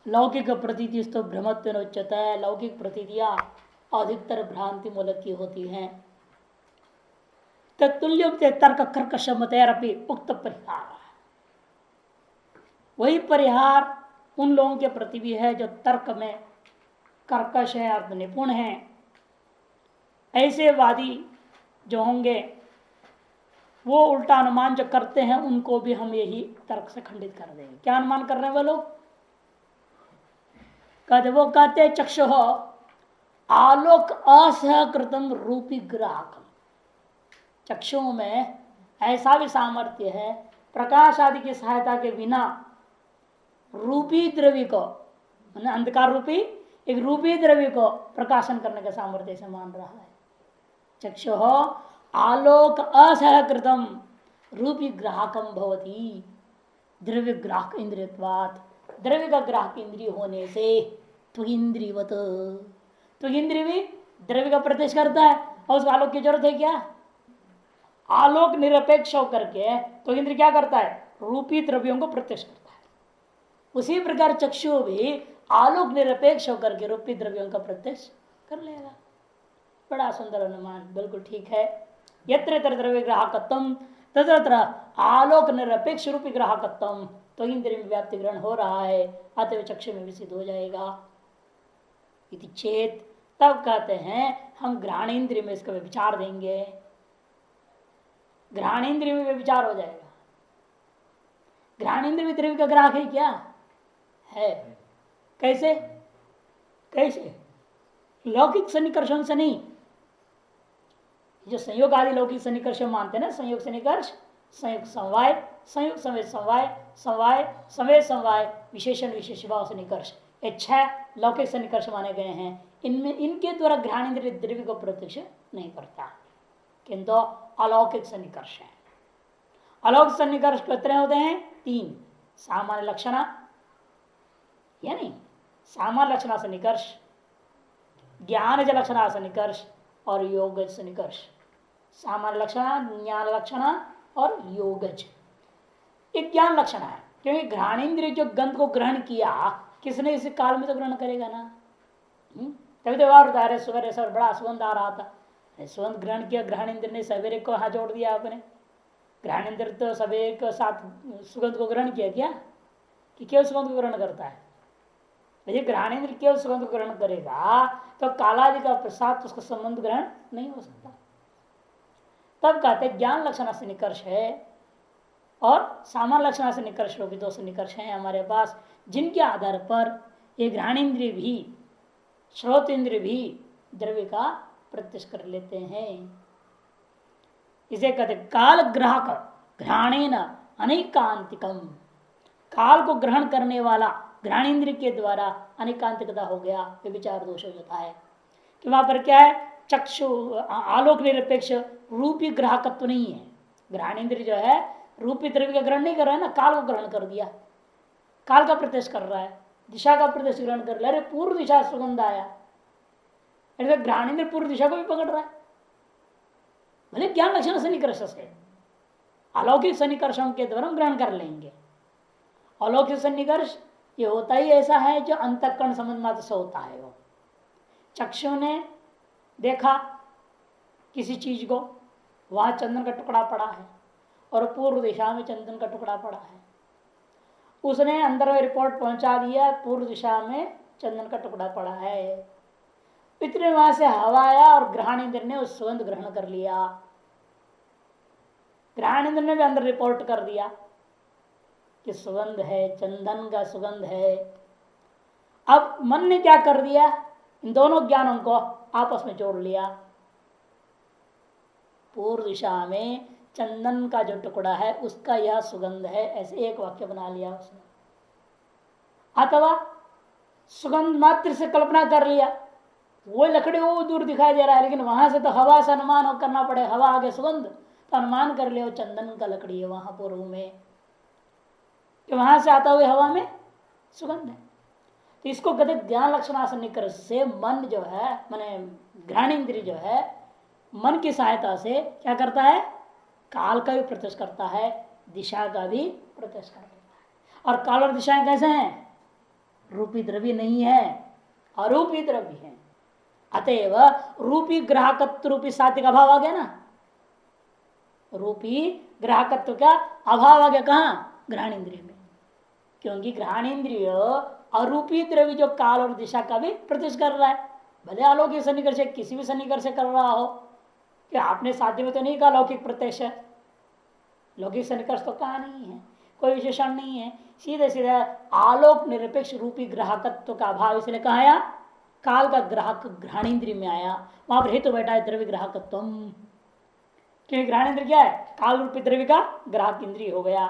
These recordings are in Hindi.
लौकिक प्रतीति तो भ्रमत्व उच्चता है। लौकिक प्रतीतियां अधिकतर भ्रांति मूलक की होती हैं। तत्तुल्य तर्क कर्कश मतरपि उक्त परिहार, वही परिहार उन लोगों के प्रति भी है जो तर्क में कर्कश है, अर्थ निपुण है। ऐसे वादी जो होंगे वो उल्टा अनुमान जो करते हैं उनको भी हम यही तर्क से खंडित कर देंगे। क्या अनुमान कर रहे हैं वो लोग? वो कहते चक्षु आलोक असहकृतम रूपी ग्राहकम, चक्षुओं में ऐसा भी सामर्थ्य है प्रकाश आदि की सहायता के बिना रूपी द्रव्य को, अंधकार रूपी एक रूपी द्रव्य को प्रकाशन करने का सामर्थ्य से मान रहा है। चक्षु आलोक असहकृतम रूपी ग्राहकम भवती, द्रव्य ग्राहक इंद्रियत्वात्, द्रव्य का ग्राहक इंद्रिय होने से त्वगिंद्रियवत, त्वगिंद्रिय भी द्रव्य का प्रत्यक्ष करता है और उसको आलोक की जरूरत है क्या? आलोक निरपेक्ष होकर के त्वगिंद्रिय क्या करता है? रूपी द्रव्यों को प्रत्यक्ष करता है। उसी प्रकार चक्षु भी आलोक निरपेक्ष होकर के रूपी द्रव्यों का प्रत्यक्ष कर लेगा। बड़ा सुंदर अनुमान, बिल्कुल ठीक है। यत्र द्रव्य ग्राहकत्वम तत्र आलोक निरपेक्ष रूपी ग्राहकत्वम, तो इंद्रिय में व्याप्ति ग्रहण हो रहा है, अतः चक्षु में विसिद्ध हो जाएगा। इति चेत, तब कहते हैं हम घ्राण इंद्रिय में इसका विचार देंगे, घ्राण इंद्रिय में विचार हो जाएगा। घ्राण इंद्रिय द्रव्य का ग्राहक है क्या? है। कैसे? कैसे? लौकिक सन्निकर्षण से नहीं, जो संयोग आदि लौकिक सन्निकर्ष मानते हैं ना, संयोग सन्निकर्ष, संयोग समवाय, संयोग समय समवाय, समवाय समय समवाय, विशेषण विशेष भाव सन्निकर्ष, ये 6 लौकिक सन्निकर्ष माने गए हैं। इनमें इनके द्वारा घ्राण इंद्रिय द्रव्य को प्रत्यक्ष नहीं करता, किंतु अलौकिक सन्निकर्ष है। अलौकिक सन्निकर्ष कितने होते हैं? 3, सामान्य लक्षणा, यानी सामान्य लक्षणा सन्निकर्ष, ज्ञान लक्षणा सन्निकर्ष और योगज सन्निकर्ष। सामान्य लक्षण, ज्ञान लक्षण और योगज, एक ज्ञान लक्षण है। क्योंकि घ्राणेन्द्रिय जो गंध को ग्रहण किया, किसने इस काल में तो ग्रहण करेगा ना। तभी तो बार बता रहे सवेरे सवेरे बड़ा सुगंध आ रहा था, सुगंध ग्रहण किया घ्राणेन्द्र ने, सवेरे को हाथ जोड़ दिया आपने। घ्राणेन्द्र तो सवेरे के साथ सुगंध को ग्रहण किया क्या, कि केवल सुगंध को ग्रहण करता है? यदि घ्राणेन्द्र केवल सुगंध को ग्रहण करेगा तो कालादि का प्रसाद उसका संबंध ग्रहण नहीं हो सकता। तब कहते ज्ञान लक्षण से निकर्ष है और सामान्य लक्षण से निकर्ष रूपी 2 निकर्ष हैं हमारे पास, जिनके आधार पर ये घ्राणेन्द्रिय भी श्रोत इंद्रिय भी द्रव्य का प्रत्यक्ष कर लेते हैं। इसे कहते काल ग्राहक घ्राणेन अनेकांतिकम, काल को ग्रहण करने वाला घ्राणेन्द्रिय के द्वारा अनेकांतिकता हो गया, विचार दोष हो जाता है। कि वहां पर क्या है? चक्षु आलोक निरपेक्ष रूपी ग्राहकत्व नहीं है। घ्राणेन्द्रिय जो है रूपी द्रव्य का ग्रहण नहीं कर रहा है ना, काल को ग्रहण कर दिया, काल का प्रत्यक्ष कर रहा है, दिशा का प्रत्यक्ष ग्रहण कर रहा है। अरे पूर्व दिशा सुगंध आया, घ्राणेन्द्र पूर्व दिशा को भी पकड़ रहा है। भले ज्ञान लक्षण सन्निकर्ष से, अलौकिक सन्निकर्षों के द्वारा ग्रहण कर लेंगे। अलौकिक सन्निकर्ष ये होता ही ऐसा है जो अंतःकरण संबंध मात्र से होता है। वो चक्षु ने देखा किसी चीज को, वहां चंदन का टुकड़ा पड़ा है और पूर्व दिशा में चंदन का टुकड़ा पड़ा है, उसने अंदर में रिपोर्ट पहुंचा दिया पूर्व दिशा में चंदन का टुकड़ा पड़ा है। इतने वहां से हवा आया और घ्राणेन्द्र ने उस सुगंध ग्रहण कर लिया। घ्राणेन्द्र ने भी अंदर रिपोर्ट कर दिया कि सुगंध है, चंदन का सुगंध है। अब मन ने क्या कर दिया? इन दोनों ज्ञानों को आपस में जोड़ लिया। पूर्व दिशा में चंदन का जो टुकड़ा है उसका यह सुगंध है, ऐसे एक वाक्य बना लिया उसने। अथवा सुगंध मात्र से कल्पना कर लिया, वो लकड़ी वो दूर दिखाई दे रहा है, लेकिन वहां से तो हवा से अनुमान करना पड़े, हवा आगे सुगंध, तो अनुमान कर लिया चंदन का लकड़ी है वहां पूर्व में, कि वहां से आता हुए हवा में सुगंध है। तो इसको कहते ज्ञान लक्षणासन निकर्ष से मन जो है, माने घ्राणेन्द्रिय जो है, मन की सहायता से क्या करता है? काल का भी प्रत्यक्ष करता है, दिशा का भी प्रत्यक्ष करता है। और काल और दिशाएं कैसे हैं? रूपी द्रव्य नहीं है, अरूपी द्रव्य है। अतएव रूपी ग्राहकत्व रूपी साध्य का अभाव आ गया ना, रूपी ग्राहकत्व का अभाव आ गया कहां? ग्रहण इंद्रिय में। क्योंकि ग्रहण इंद्रिय अरूपी द्रव्य जो काल और दिशा का भी प्रत्यक्ष कर रहा है, भले अलौकिक सन्निकर्ष किसी भी सन्निकर्ष से कर रहा हो। कि आपने साध्य में तो नहीं कहा लौकिक प्रत्यक्ष, लौकिक सन्निकर्ष तो कहा नहीं है, कोई विशेषण नहीं है, सीधे सीधे आलोक निरपेक्ष रूपी ग्राहकत्व का अभाव, इसलिए कहा या काल का ग्राहक ग्रहणेन्द्रिय में आया, वहां पर हेतु बैठा है द्रव्य ग्राहकत्व। क्योंकि ग्रहणेन्द्र क्या है? काल रूपी द्रव्य का ग्राहक इंद्रिय हो गया,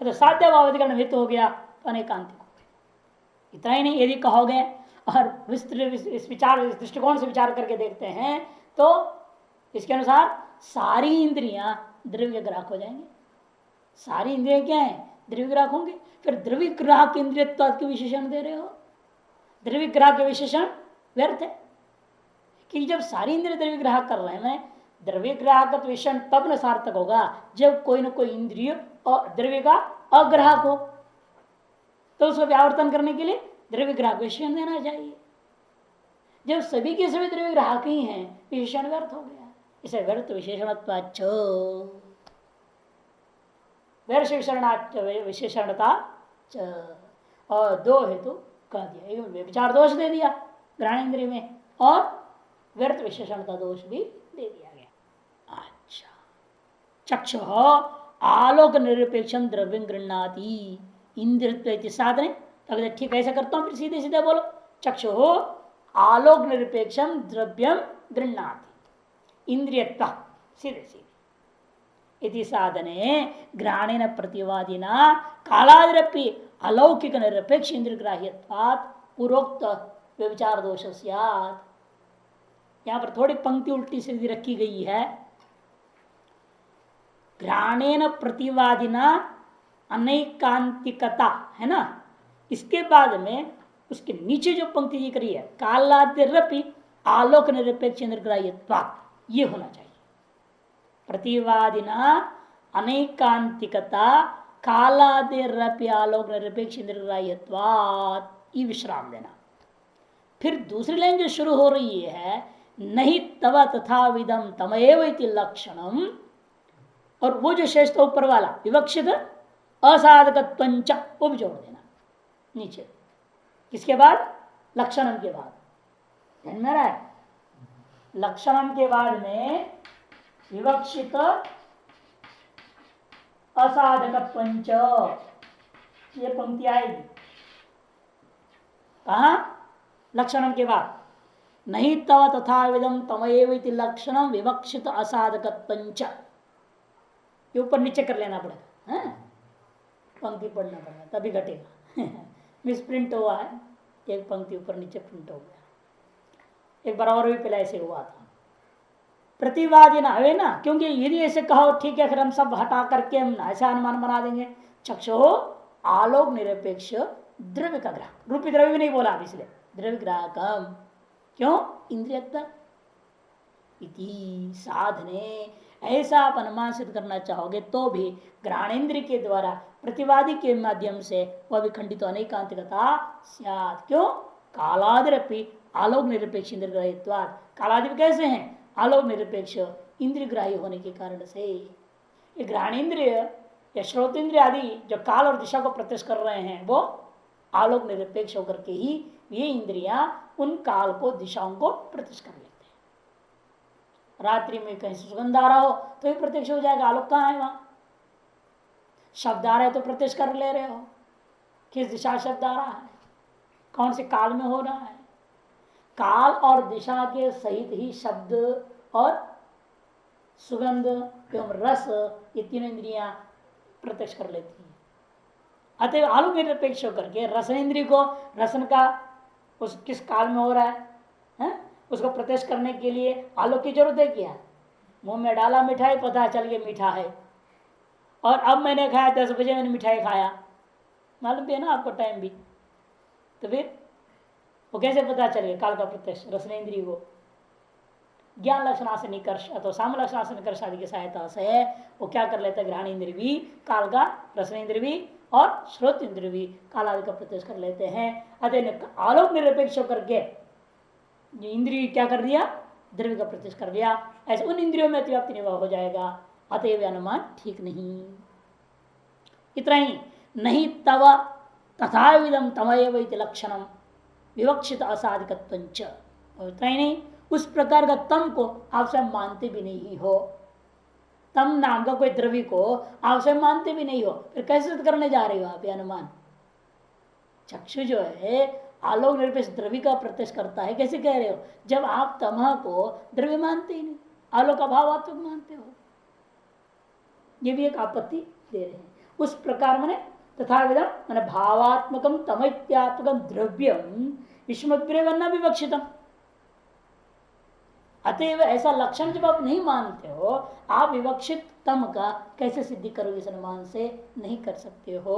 तो साध्य भावाधिकरण हेतु हो गया, तो अनेकांतिक हो गया। इतना ही नहीं, यदि कहोगे और विस्तृत इस विचार इस दृष्टिकोण से विचार करके देखते हैं तो इसके अनुसार सारी इंद्रियां द्रव्य ग्राहक हो जाएंगे। सारी इंद्रियां क्या है? द्रव्य ग्राहक होंगे। फिर द्रव्य ग्राहक इंद्रिय के विशेषण दे रहे हो, द्रव्य ग्राहक के विशेषण व्यर्थ है। कि जब सारी इंद्रिय द्रव्य ग्राहक कर रहे हैं, द्रव्य ग्राहक विशेषण तब न सार्थक होगा जब कोई न कोई इंद्रिय और द्रव्य का अग्राहक हो, तो उसको व्यावर्तन करने के लिए द्रव्य ग्राहक विशेषण देना चाहिए। जब सभी के सभी द्रव्य ग्राहक ही हैं, विशेषण व्यर्थ हो गया। इसे व्यर्थ विशेषणत्वाच्च, व्यर्थ विशेषणता और दो हेतु कह दिया, विचार दोष दे दिया ग्रहण इंद्रिय में और व्यर्थ विशेषणता दोष भी दे दिया गया। अच्छा, चक्षु आलोक निरपेक्षम द्रव्य गृहणाति इंद्रिय साधने, तो ठीक ऐसा करता हूं, फिर सीधे सीधे बोलो। चक्षु आलोक निरपेक्षम द्रव्यम गृहणाति इंद्रियत्व, सीधे सीधे इति साधने ग्रहणेन प्रतिवादिना कालादिरपि अलौकिक निरपेक्ष इंद्रियग्राह्यत्वात् पूर्वोक्त व्यभिचार दोष स्यात्। यहां पर थोड़ी पंक्ति उल्टी सीधी रखी गई है। ग्रहणेन प्रतिवादिना अनैकांतिकता है ना, इसके बाद में उसके नीचे जो पंक्ति दिख रही है कालादिरपि आलोक निरपेक्ष इंद्रियग्राह्यत्वात्, ये होना चाहिए। प्रतिवादिना अनैकांतिकता कालादिरपि आलोक निरपेक्ष इंद्रियग्राह्यत्वात्, ये विश्राम देना। फिर दूसरी लाइन जो शुरू हो रही है, नहीं तव तथा विदम तमएव इति लक्षणम, और वो जो शेष तो ऊपर वाला विवक्षित असाधकत्वंच, वो भी जोड़ देना नीचे। किसके बाद? लक्षणम के बाद। ध्यान में रहा है, लक्षणम के बाद में विवक्षित असाधकत्वंच, ये पंक्ति आएगी कहा? लक्षणम के बाद। नहीं तव तथा विदम तमएव इति लक्षणम विवक्षित असाधकत्वंच, ये ऊपर नीचे कर लेना पड़ेगा, पंक्ति पढ़ना पड़ेगा तभी घटेगा। मिसप्रिंट हुआ है, एक पंक्ति ऊपर नीचे प्रिंट हो गया। एक बार और भी पहले ऐसे हुआ था। प्रतिवादी ना है ना, क्योंकि यदि ऐसे कहो ठीक है, फिर हम सब हटा करके हम ऐसा अनुमान बना देंगे। चक्षु आलोक निरपेक्ष द्रव्य का ग्राहक, रूपी द्रव्य भी नहीं बोला इसलिए द्रव्य ग्राहकम, क्यों? इंद्रियत्व इति साधने, ऐसा आप अनुमान सिद्ध करना चाहोगे तो भी ग्रहणेन्द्रिय के द्वारा प्रतिवादी के माध्यम से वह भी खंडित अनेकांतिकता स्यात्। क्यों? कालादिरपि आलोक निरपेक्ष इंद्रियग्राह्यत्वात्, कालादि कैसे हैं? आलोक निरपेक्ष इंद्रियग्राही होने के कारण से। ये ग्रहणेन्द्रिय या श्रोतेन्द्रिय आदि जो काल और दिशा को प्रत्यक्ष कर रहे हैं, वो आलोक निरपेक्ष होकर के ही ये इंद्रियां उन काल को दिशाओं को प्रत्यक्ष कर लेते हैं। रात्रि में कहीं सुगंध आ रहा हो तो ही प्रत्यक्ष हो जाएगा, आलोक कहाँ है वहां? शब्द आ रहा है तो प्रत्यक्ष कर ले रहे हो, किस दिशा शब्द आ रहा है, कौन से काल में हो रहा है। काल और दिशा के सहित ही शब्द और सुगंध एवं रस, ये तीन इंद्रियां प्रत्यक्ष कर लेती हैं। अतः आलोक निरपेक्ष होकर के रसन इंद्रिय को, रसन का उस किस काल में हो रहा है, उसको प्रत्यक्ष करने के लिए आलोक की जरूरत है क्या? मुंह में डाला मिठाई, पता चल गया मीठा है, और अब मैंने खाया 10 बजे मैंने मिठाई खाया, मालूम भी है ना आपको टाइम भी, तो फिर वो कैसे पता चलेगा? काल का प्रत्यक्ष रसनेन्द्रिय को ज्ञान लक्षण से निकर्ष अथवा साम लक्षण से निकर्ष आदि की सहायता से वो क्या कर लेता है? ग्रहण इंद्रिय भी काल का, रसनेन्द्रिय भी और श्रोत इंद्रिय भी कालादि का प्रत्यक्ष कर लेते हैं। अतः आलोक निरपेक्ष करके इंद्रिय क्या कर दिया, द्रव्य का प्रत्यक्ष कर लिया, ऐसे उन इंद्रियों में अतिव्याप्ति निवाह हो जाएगा। अतएव अनुमान ठीक नहीं। इतना ही नहीं तव तथा विदम तमयव लक्षणम विवक्षित असाधिकत्व। इतना ही नहीं, उस प्रकार का तम को आप स्वयं मानते भी नहीं हो, तम नाम का कोई द्रव्य को आप स्वयं मानते भी नहीं हो, फिर कैसे करने जा रहे हो आप ये अनुमान। चक्षु जो है आलोक निरपेक्ष द्रव्य का प्रत्यक्ष करता है, कैसे कह रहे हो जब आप तमह को द्रव्य मानते ही नहीं, आलोक का भावात्मक मानते हो। ये भी एक आपत्ति दे रहे हैं। उस प्रकार मैंने तथा विधम मैंने भावात्मकम तमित्यात्मकम द्रव्यम विस्मद्रव्य विवक्षितम। अतएव ऐसा लक्षण जब आप नहीं मानते हो, आप विवक्षित तम का कैसे सिद्धि करोगे, इस अनुमान से नहीं कर सकते हो।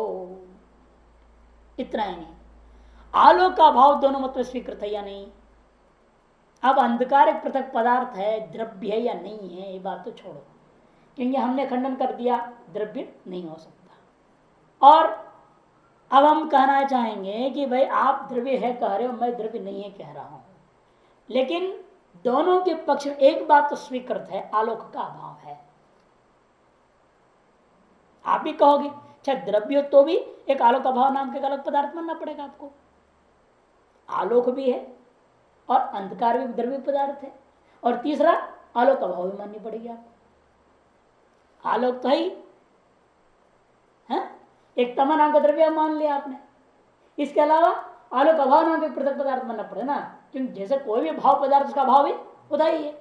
इतना ही नहीं, आलोक का भाव दोनों मत में स्वीकृत है या नहीं। अब अंधकार एक पृथक पदार्थ है, द्रव्य है या नहीं है, ये बात तो छोड़ो, क्योंकि हमने खंडन कर दिया द्रव्य नहीं हो सकता। और अब हम कहना चाहेंगे कि भाई आप द्रव्य है कह रहे हो, मैं द्रव्य नहीं है कह रहा हूं, लेकिन दोनों के पक्ष में एक बात तो स्वीकृत है, आलोक का अभाव है। आप भी कहोगे अच्छा द्रव्य तो भी एक आलोक अभाव नाम के अलग पदार्थ मानना पड़ेगा आपको। आलोक भी है और अंधकार भी द्रव्य पदार्थ है, और तीसरा आलोक अभाव भी माननी पड़ेगी आपको। आलोक तो ही है, एक तमा नाम का द्रव्य मान लिया आपने, इसके अलावा आलोक अभाव नाम के पृथक पदार्थ मानना पड़ेगा ना, क्योंकि जैसे कोई भी भाव पदार्थ उसका भाव भी होता ही है।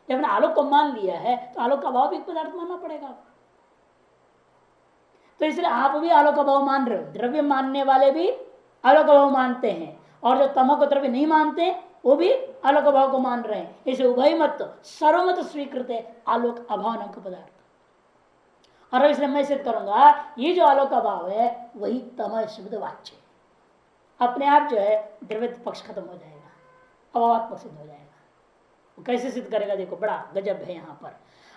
जब आपने आलोक को मान लिया है तो आलोक का भाव भी पदार्थ मानना पड़ेगा आपको। तो इसलिए आप भी आलोक का भाव मान रहे हो, द्रव्य मानने वाले भी आलोक का भाव मानते हैं, और जो तमो को द्रव्य नहीं मानते वो भी आलोक अभाव को मान रहे हैं। इसे उभय मत सर्वमत स्वीकृत है आलोक अभाव नाम का पदार्थ। और इसलिए मैं सिद्ध करूंगा ये जो आलोक अभाव है वही तम शब्द वाच्य, अपने आप जो है द्रव्य पक्ष खत्म हो जाएगा, अभावात्मक सिद्ध हो जाएगा। वो कैसे सिद्ध करेगा देखो, बड़ा गजब है यहाँ पर।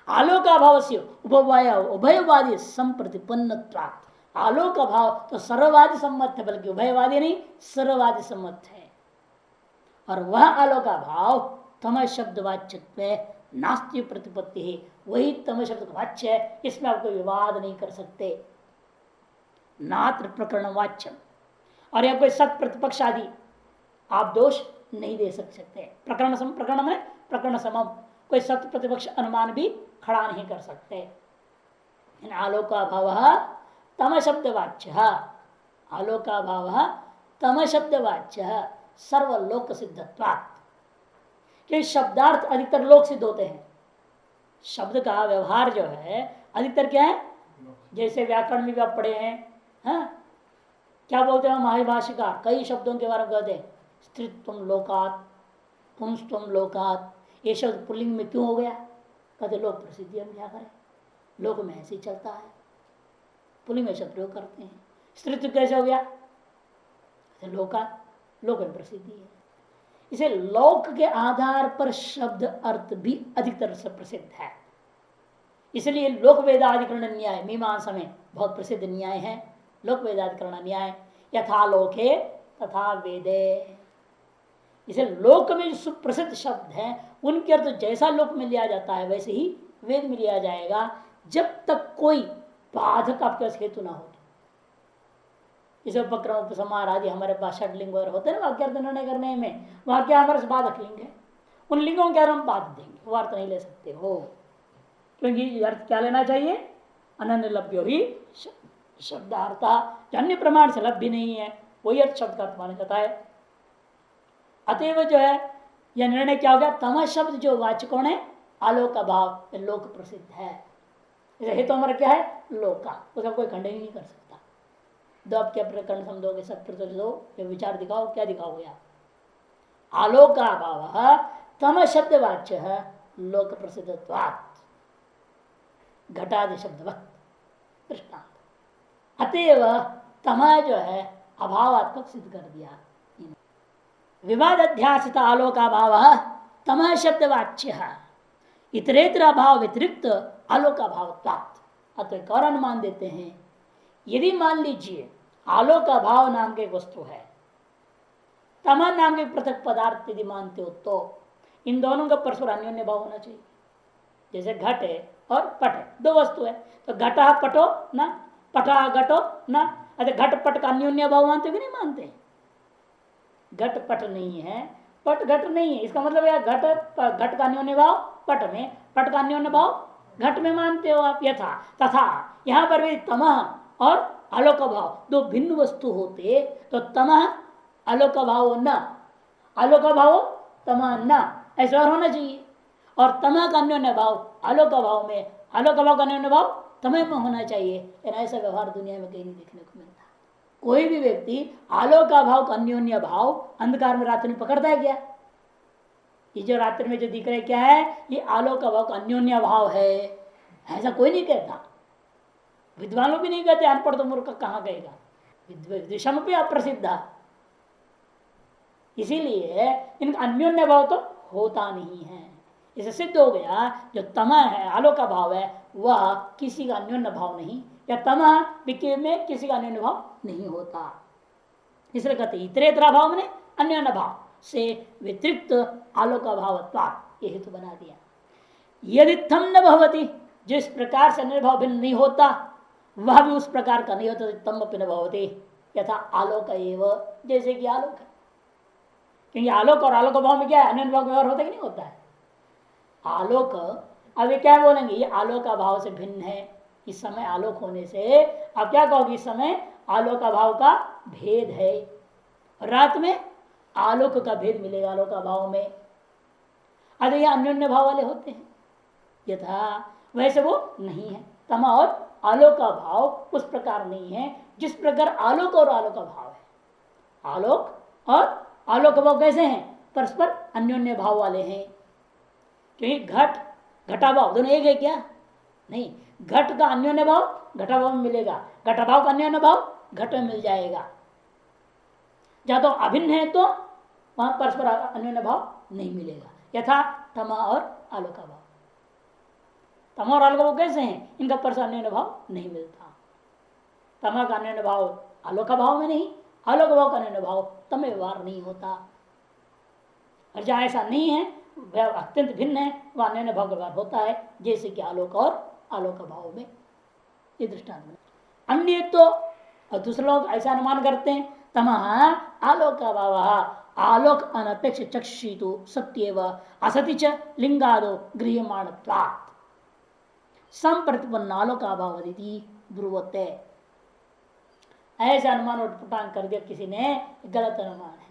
आलोक अभाव से उभयवादी संप्रतिपन्न, आलोक अभाव तो सर्ववादी सम्मत है, बल्कि उभयवादी नहीं सर्ववादी सम्मत है। और वह आलोक भाव तम शब्द वाच्यत्व नास्ति प्रतिपत्ति है, वही तम शब्द का वाच्य है, इसमें आप कोई विवाद नहीं कर सकते। नात्र प्रकरण वाच्यम, और यह कोई सत प्रतिपक्ष आदि आप दोष नहीं दे सकते। प्रकरण में प्रकरण समम कोई सत्य प्रतिपक्ष अनुमान भी खड़ा नहीं कर सकते। आलोका भाव तम शब्द वाच्य, आलोका भाव तम शब्द वाच्य सर्वलोक सिद्धत्वात्, कि शब्दार्थ अधिकतर लोक सिद्ध होते हैं। शब्द का व्यवहार जो है अधिकतर क्या है, जैसे व्याकरण में भी आप पढ़े हैं, हाँ? क्या बोलते हैं महाभाषिका कई शब्दों के बारे में कहते हैं, स्त्रीत्वम लोकात, पुंस्तम लोकात। ये शब्द पुल्लिंग में क्यों हो गया, कहते लोक प्रसिद्धि, हम क्या करें, लोक में ऐसे ही चलता है, पुल्लिंग में शब्द प्रयोग करते हैं। स्त्रीत्व कैसे हो गया, लोकात, लोक में प्रसिद्धि है। इसे लोक के आधार पर शब्द अर्थ भी अधिकतर से प्रसिद्ध है। इसलिए लोक वेदाधिकरण न्याय मीमांसा में बहुत प्रसिद्ध न्याय है। लोक वेदाधिकरण न्याय यथा लोके तथा वेदे, इसे लोक में जो सुप्रसिद्ध शब्द हैं उनके अर्थ जैसा लोक में लिया जाता है वैसे ही वेद में लिया जाएगा, जब तक कोई बाधक आपके पास हेतु ना हो। इसे उपक्रम उपसमार आदि हमारे पास षडलिंग वगैरह होते हैं ना वाक्यार्थ निर्णय करने में, वहां क्या हमारे बाधक लिंग है, उन लिंगों के हम बाध देंगे, वो अर्थ नहीं ले सकते हो, क्योंकि अर्थ क्या लेना चाहिए, अनन्य लभ्यो ही शब्दार्थ, अन्य प्रमाण से लभ्य नहीं है वही अर्थ शब्द का अर्थ माना जाता है। अतएव जो है यह निर्णय क्या हो गया, तम शब्द जो वाचकों है आलोक अभाव लोक प्रसिद्ध है। हेतु हमारा क्या है, लोका, उसका कोई खंडन ही नहीं कर सकता। दो आप क्या प्रकरण समझोगे, सत्य दो विचार दिखाओ, क्या दिखाओगे आप, आलोक अभाव तम शब्द वाच्य है लोक प्रसिद्धत्वात् घटादि शब्दवत् दृष्टांत। अतएव तमा जो है अभावात्मक सिद्ध कर दिया। विवाद अध्यासित आलोकाभाव तम शब्द वाच्य, इतरेतर अभाव व्यतिरिक्त आलोकाभाव। अतः एक और अनुमान देते हैं यदि मान लीजिए आलोक अभाव नाम के वस्तु है, तमा नाम के पृथक पदार्थ यदि मानते हो तो इन दोनों का परस्पर अन्योन्य भाव होना चाहिए। जैसे घट है और पट है, दो वस्तु है, तो घटा पटो ना, पटा घटो ना। अच्छा, घट पट का अन्योन्य भाव मानते भी नहीं मानते? घट पट नहीं है, पट घट नहीं है, इसका मतलब है घट का अन्योन्य भाव पट में, पट का अन्योन्य भाव घट में मानते हो आप। यथा तथा यहां पर भी तमह और आलोक भाव दो भिन्न वस्तु होते तो तमह आलोक भाव न, आलोक भाव तमह न, ऐसा और होना चाहिए। और तमह का अन्योन्य भाव आलोक भाव में, आलोक भाव का अन्योन्य भाव तमह में होना चाहिए। लेकिन ऐसा व्यवहार दुनिया में कहीं नहीं देखने को मिलता। कोई भी व्यक्ति आलोक भाव का अन्योन्य भाव अंधकार में रात्रि में पकड़ता है क्या? ये जो रात्रि में जो दिख रहा है क्या है? ये आलोक भाव का अन्योन्य भाव है, ऐसा कोई नहीं कहता। विद्वान लोग भी नहीं कहते, अनपढ़ तो मूर्ख कहाँ कहेगा, विषम भी अप्रसिद्ध। इसीलिए इनका अन्योन्य भाव तो होता नहीं है। इसे सिद्ध हो गया जो तमा है, आलोक का भाव है, वह किसी का अन्योन्य भाव नहीं, या तमा में किसी का अन्योन्य भाव नहीं होता। इसलिए कहते इतरेतरा भाव में अन्योन्य भाव से व्यतिरिक्त आलोक भाव ये हेतु बना दिया। यदि थम न भवती, जिस प्रकार से अन्य भाव भिन्न नहीं होता वह भी उस प्रकार का नहीं होता, तम अपि न भवती यथा आलोक एव, जैसे कि आलोक है। क्योंकि आलोक और आलोक भाव में क्या है? अन्य भाव व्यवहार होता है कि नहीं होता है? आलोक अभी क्या बोलेंगे? ये आलोक का भाव से भिन्न है। इस समय आलोक होने से आप क्या कहोगे? इस समय आलोक का भाव का भेद है, रात में आलोक का भेद मिलेगा आलोक का भाव में। अरे ये अन्योन्य भाव वाले होते हैं, यथा वैसे वो नहीं है। तमा और आलोक का भाव उस प्रकार नहीं है जिस प्रकार आलोक और आलोक का भाव है। आलोक और आलोक भाव कैसे हैं? परस्पर अन्योन्य भाव वाले हैं। क्योंकि घट घटा भाव दोनों एक है क्या? नहीं, घट का अन्योन्य भाव घटा भाव में मिलेगा, घटा भाव का अन्योन्य भाव घट में मिल जाएगा। जहां तो अभिन्न है तो वहां परस्पर अन्योन्य भाव नहीं मिलेगा। यथा तमा और आलोक भाव, तमा और आलोक भाव कैसे हैं? इनका परस्पर अन्योन्य भाव नहीं मिलता। तमा का अन्योन्य भाव आलोक भाव में नहीं, आलोक भाव का अन्योन्य भाव तम व्यवहार नहीं होता। और जहां ऐसा नहीं है, वह अत्यंत भिन्न है, वह अन्योन्य भाव का व्यवहार होता है, जैसे कि आलोक और आलोक भाव में। ये दृष्टांत में अन्य तो, और दूसरे लोग ऐसा अनुमान करते हैं तमः आलोक भाव आलोक अनपेक्ष चक्षुषितु सत्येव असति च लिंगादो गृह्यमाणत्वात् संप्रतिपन्न आलोक अभाव ब्रुवते। ऐसे अनुमान उत्पटान कर दिया किसी ने, गलत अनुमान है।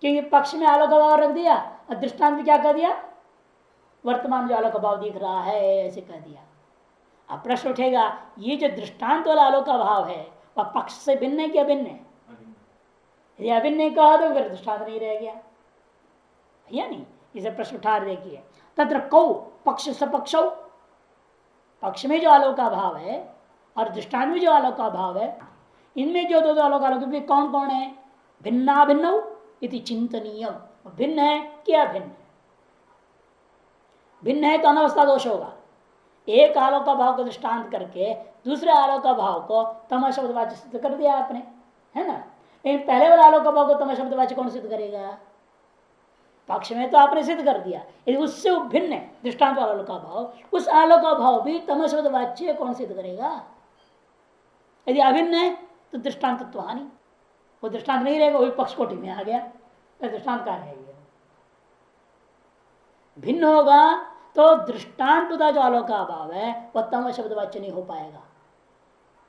क्योंकि पक्ष में आलोक भाव रख दिया और दृष्टांत क्या कर दिया? वर्तमान जो आलोक भाव दिख रहा है ऐसे कह दिया। अब प्रश्न उठेगा, ये जो दृष्टांत वाला आलोक का भाव है वह पक्ष से भिन्न है कि अभिन्न है? यदि अभिन्न नहीं कहा तो फिर दृष्टांत नहीं रह गया, या नहीं? इसे प्रश्न उठा देखिए, तत्र कौ पक्ष सपक्ष, पक्ष में जो आलोक का भाव है और दृष्टांत में जो आलोक का भाव है, इनमें जो दो आलोक आलोक कौन कौन है? भिन्ना भिन्न इति चिंतनीय, भिन्न है कि अभिन्न? भिन्न है तो अनवस्था दोष होगा। एक आलोक का भाव को दृष्टांत करके दूसरे आलोक का भाव को तम शब्दवाच्य सिद्ध कर दिया आपने, है ना? लेकिन पहले वाले आलोक का भाव को तम शब्दवाच्य कौन सिद्ध करेगा? पक्ष में तो आपने सिद्ध कर दिया, यदि उससे भिन्न है दृष्टांत आलोक का भाव, उस आलोक का भाव भी तम शब्दवाच्य कौन सिद्ध करेगा? यदि अभिन्न है तो दृष्टांत तो हानि, वो दृष्टांत नहीं रहेगा, वही पक्ष कोटि में आ गया, तो दृष्टांत कहाँ रहेगा? भिन्न होगा तो दृष्टांत का जो आलोक का भाव है वह तम शब्दवाच्य नहीं हो पाएगा।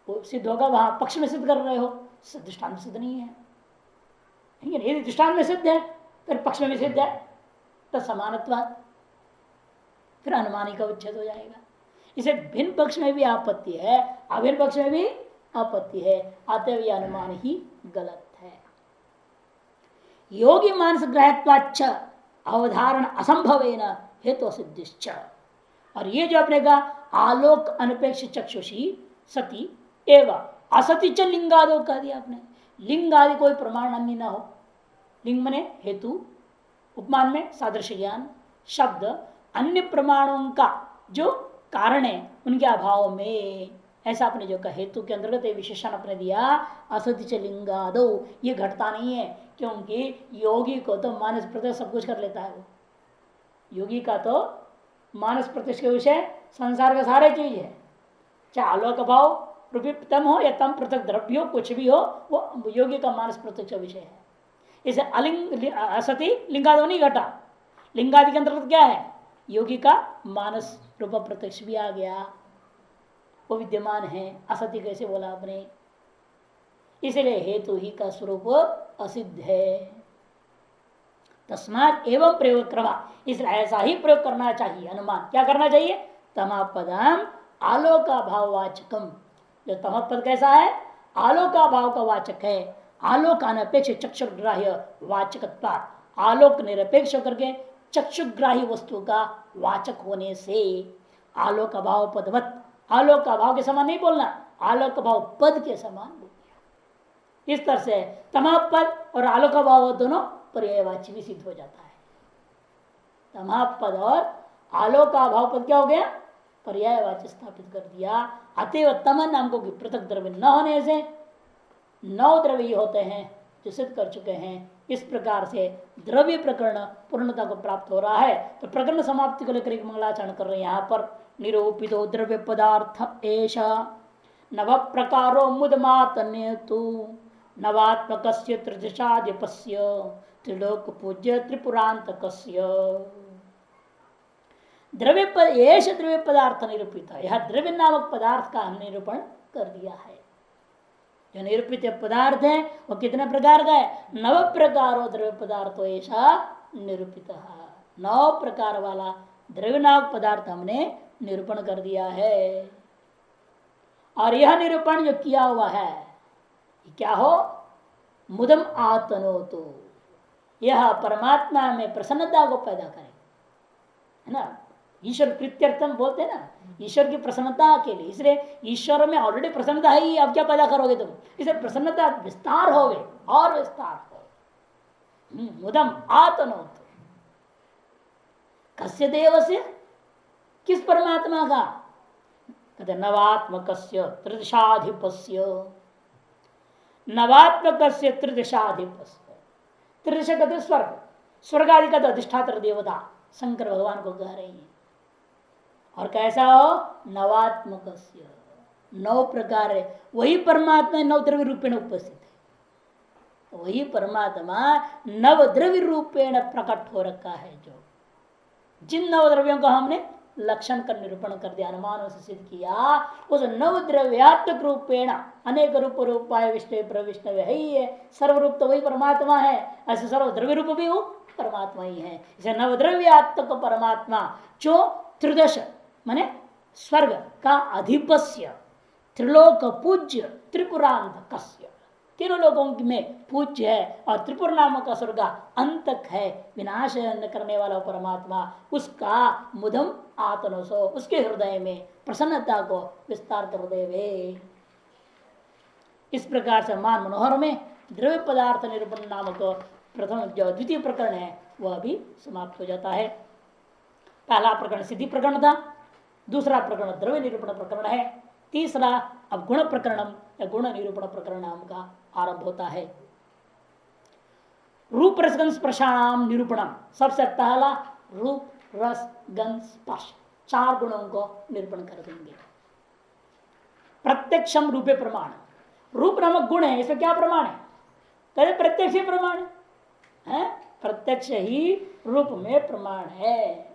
वो सिद्ध होगा वहां पक्ष में सिद्ध कर रहे हो, दृष्टांत सिद्ध नहीं है। यदि दृष्टांत में सिद्ध है फिर पक्ष में भी सिद्ध है तो समानत्व, फिर अनुमानी का उच्छेद हो जाएगा। इसे भिन्न पक्ष में भी आपत्ति है, अभिन्न पक्ष में भी आपत्ति है, अतएव यह अनुमान ही गलत है। योगी मानस ग्रहत्वाच्च अवधारण असंभवेन हेतु सिद्धिश्च। और ये जो अपने का आलोक अनपेक्ष चक्षुषी सती एवं असति च लिंगादो कह दिया आपने। लिंग आदि कोई प्रमाण अन्य न हो, लिंग मने हेतु, उपमान में सादृश्य ज्ञान, शब्द अन्य प्रमाणों का जो कारण है उनके अभाव में ऐसा आपने जो कहा हेतु के अंतर्गत विशेषण आपने दिया असति च लिंगादो, ये घटता नहीं है क्योंकि योगी को तो मानस प्रत्यक्ष सब कुछ कर लेता है। वो योगी का तो मानस प्रत्यक्ष के विषय संसार का सारे चीज है, चाहे आलोक भाव रूपी तम हो या तम पृथक द्रव्य हो, कुछ भी हो, वो योगी का मानस प्रत्यक्ष विषय है। इसे अलिंग असति लिंगादो नहीं घटा। लिंगादि के अंतर्गत क्या है? योगी का मानस रूप प्रत्यक्ष भी आ गया, वो विद्यमान है। असत्य कैसे बोला आपने? इसलिए हेतु ही का स्वरूप असिद्ध है। तस्मात एवं प्रयोग करवा, इसलिए ऐसा ही प्रयोग करना चाहिए। अनुमान क्या करना चाहिए? तमापदम आलोका भाव वाचकम। जो तमपद कैसा है? आलोका भाव का वाचक है। आलोक अनपेक्ष चक्षुग्राह्य वाचकत्वा, आलोक निरपेक्ष करके चक्षुग्राही वस्तु का वाचक होने से आलोक भाव पदवत, आलोक का भाव के समान नहीं बोलना, आलोक भाव पद के समान बोलना। इस तरह से तमापद और आलोक भाव दोनों पर्यायवाची भी सिद्ध हो जाता है। तमापद और आलोका भाव पद क्या हो गया? पर्यायवाची स्थापित कर दिया। अतएव तम नाम को पृथक द्रव्य न होने से 9 द्रव्य होते हैं जो सिद्ध कर चुके हैं। इस प्रकार से द्रव्य प्रकरण पूर्णता को प्राप्त हो रहा है। तो प्रकरण समाप्ति को लेकर मंगलाचरण कर रहे हैं। यहाँ पर निरूपितो द्रव्य पदार्थ एष नव प्रकारो मुदमातन्य तु नवात्मक त्रिदशाधिपस्य त्रिलोक पूज्य त्रिपुरांतकस्य। द्रव्य पदार्थ निरूपित है। यह द्रव्य नामक पदार्थ का हमने निरूपण कर दिया है। जो निरूपित पदार्थ है वो कितने प्रकार का है? 9 प्रकारो द्रव्य पदार्थो ऐसा निरूपित। 9 प्रकार वाला द्रव्य नामक पदार्थ हमने निरूपण कर दिया है। और यह निरूपण जो किया हुआ है क्या हो? मुदम आतनो, तो यह परमात्मा में प्रसन्नता को पैदा करे, है ना। ईश्वर प्रीत्यर्थम बोलते हैं ना, ईश्वर की प्रसन्नता के लिए। इसलिए ईश्वर में ऑलरेडी प्रसन्नता है ही, अब क्या पैदा करोगे तुम? इसलिए प्रसन्नता विस्तार होवे और विस्तार हो। मुदम आतनोत, कस्य देव से? किस परमात्मा का? कहते नवात्मक त्रिदशाधिपस्य। नवात्मक त्रिदशाधिपस्य, त्रिदश कहते स्वर्ग, स्वर्ग आदि का अधिष्ठात्र देवता शंकर भगवान को कह रही है। और कैसा हो? नवात्मक, 9 प्रकार है। वही परमात्मा 9 द्रव्य रूपेण उपस्थित है। वही परमात्मा 9 द्रव्य रूपेण प्रकट हो रखा है। जो जिन 9 द्रव्यों का हमने लक्षण कर निरूपण कर दिया, अनुमानों से सिद्ध किया, उस 9 द्रव्यात्मक रूपेण अनेक रूप रूपाय विष्णु प्रविष्णु है ही है। सर्वरूप तो वही परमात्मा है, ऐसे सर्व द्रव्य रूप भी वो परमात्मा ही है। इसे नवद्रव्यात्मक परमात्मा जो त्रिदश माने स्वर्ग का अधिपस्य, त्रिलोक पूज्य त्रिपुरांतकस्य, तीनों लोगों में पूज्य है और त्रिपुर नामक असुर का अंतक है, विनाश करने वाला परमात्मा, उसका मुदम आतनोसो, उसके हृदय में प्रसन्नता को विस्तार कर देवे। इस प्रकार से मान मनोहर में द्रव्य पदार्थ निरूपण नामक प्रथम जो द्वितीय प्रकरण है वह भी समाप्त हो जाता है। पहला प्रकरण सिद्धि प्रकरण था, दूसरा प्रकरण द्रव्य निरूपण प्रकरण है, तीसरा अब गुण प्रकरणम या गुण निरूपण प्रकरण नाम का आरंभ होता है। रूप रसगंध स्पर्शाणाम निरूपणम, सबसे पहला रूप रस गंध स्पर्श 4 गुणों को निरूपण कर देंगे। प्रत्यक्षम रूपे प्रमाण, रूप नामक गुण है, इसमें क्या प्रमाण है? कहते प्रत्यक्ष ही प्रमाण है, प्रत्यक्ष ही रूप में प्रमाण है।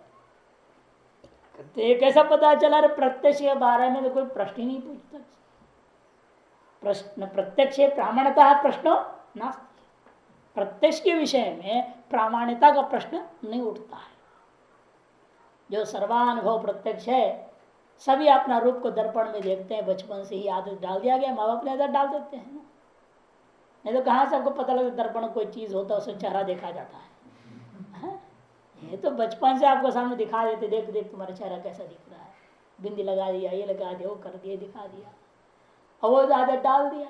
कैसा पता चला? प्रत्यक्ष के बारे में तो कोई प्रश्न ही नहीं पूछता। प्रश्न प्रत्यक्ष प्रामाण्यता प्रश्न नास्ति, प्रत्यक्ष के विषय में प्रामाण्यता का प्रश्न नहीं उठता है। जो सर्वानुभव प्रत्यक्ष है, सभी अपना रूप को दर्पण में देखते हैं, बचपन से ही आदत डाल दिया गया, माँ बाप ने आदत डाल देते हैं ना। नहीं तो कहाँ से आपको पता लगे दर्पण कोई चीज होता है, उससे चेहरा देखा जाता है? ये तो बचपन से आपको सामने दिखा देते, देख देख तुम्हारा चेहरा कैसा दिख रहा है, बिंदी लगा दिया, ये लगा दिया, वो कर दिया, दिखा दिया, और वो आदत डाल दिया,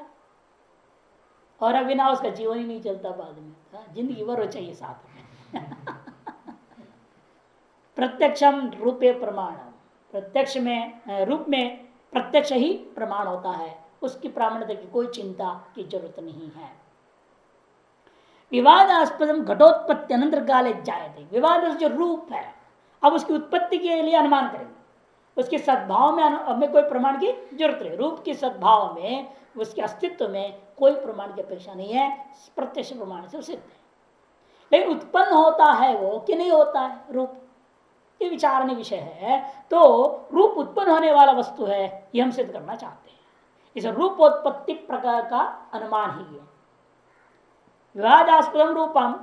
और अभी ना उसका जीवन ही नहीं चलता बाद में, जिंदगी भर वो चाहिए साथ में। प्रत्यक्षम रूपे प्रमाण, प्रत्यक्ष में रूप में प्रत्यक्ष ही प्रमाण होता है, उसकी प्रामाणिकता की कोई चिंता की जरूरत नहीं है। विवादास्पदम घटोत्पत्ति अनंतर काले जायते, विवाद जो रूप है अब उसकी उत्पत्ति के लिए अनुमान करेंगे, उसके सद्भाव में हमें कोई प्रमाण की जरूरत नहीं, रूप के सद्भाव में उसके अस्तित्व में कोई प्रमाण की अपेक्षा नहीं है, प्रत्यक्ष प्रमाण से सिद्ध है। लेकिन उत्पन्न होता है वो कि नहीं होता है रूप, ये विचारने विषय है। तो रूप उत्पन्न होने वाला वस्तु है ये हम सिद्ध करना चाहते हैं, इस रूपोत्पत्ति प्रकार का अनुमान ही है। विवादास्पदम रूपम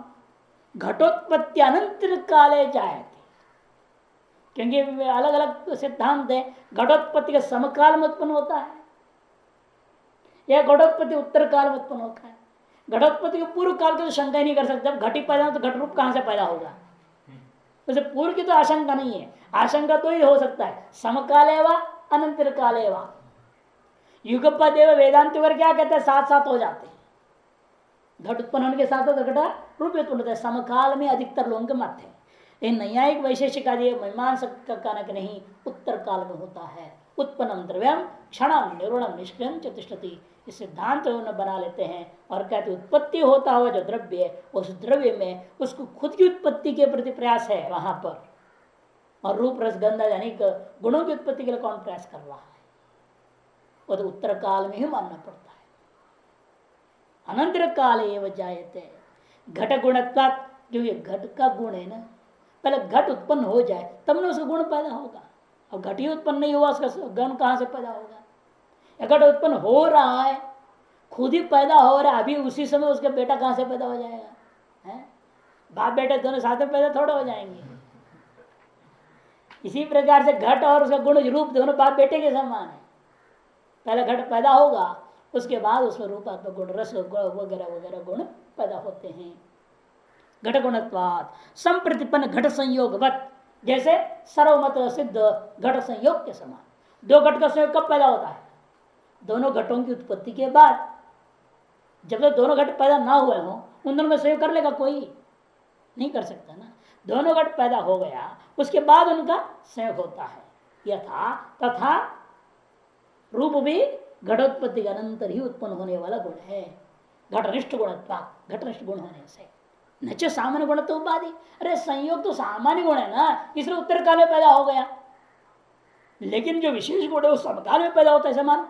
घटोत्पत्ति अनंतर काले जायते, क्योंकि अलग अलग सिद्धांत है, घटोत्पत्ति का समकाल में उत्पन्न होता है या घटोत्पत्ति उत्तर काल में उत्पन्न होता है। घटोत्पत्ति के पूर्व काल की तो शंका ही नहीं कर सकते, जब घट ही पैदा हो तो घट रूप कहां से पैदा होगा, उसे पूर्व की तो आशंका नहीं है। आशंका तो ही हो सकता है समकाले व अनंतर काले व, युगपद एवं वेदांत वर्ग क्या कहते हैं, साथ साथ हो जाते हैं, घट उत्पन्न होने के साथ साथ घटा रूप उत्पन्न होता है, समकाल में अधिकतर लोगों के मत है। लेकिन नैयायिक वैशेषिक आदि मीमांसक का कहना कि नहीं, उत्तर काल में होता है। उत्पन्नम द्रव्यम क्षणम निरूणम निष्क्रियम च तिष्ठति, इस सिद्धांत बना लेते हैं और कहते उत्पत्ति होता हुआ जो द्रव्य है उस द्रव्य में उसको खुद की उत्पत्ति के प्रति प्रयास है वहां पर, और रूप रस गंध यानी गुणों की उत्पत्ति के लिए कौन प्रयास कर रहा है, वो तो उत्तर काल में ही मानना पड़ता है। अनंतर काल एवं जायते, घट गुणत्वात्, क्योंकि घट का गुण है ना, पहले घट उत्पन्न हो जाए तब ना उसका गुण पैदा होगा। अब घट ही उत्पन्न नहीं हुआ उसका गुण कहां से पैदा होगा, घट उत्पन्न हो रहा है, खुद ही पैदा हो रहा है, अभी उसी समय उसका बेटा कहां से पैदा हो जाएगा है? बाप बेटे दोनों साथ में पैदा थोड़ा हो जाएंगे। इसी प्रकार से घट और उसका गुण रूप दोनों बाप बेटे के समान है, पहले घट पैदा होगा उसके बाद उसमें रूपात्मक गुण रस वगैरह वगैरह गुण पैदा होते हैं। घट गुणत्वात् संप्रतिपन्न घट संयोगवत, जैसे सर्वमत सिद्ध घट संयोग के समान। दो घट का संयोग कब पैदा होता है, दोनों घटों की उत्पत्ति के बाद। जब तक दोनों घट पैदा ना हुए हों उन दोनों में संयोग कर लेगा कोई, नहीं कर सकता ना। दोनों घट पैदा हो गया उसके बाद उनका संयोग होता है। यथा तथा रूप भी घटोत्पत्ति के अनंतर ही उत्पन्न होने वाला गुण है, घटनिष्ठ गुणत्वात्, घटनिष्ठ गुण होने से। नच सामान्य गुण तो उपाधि, अरे संयोग तो सामान्य गुण है ना, इसलिए उत्तर काल में पैदा हो गया, लेकिन जो विशेष गुण है वो समकाल में पैदा होता है समान।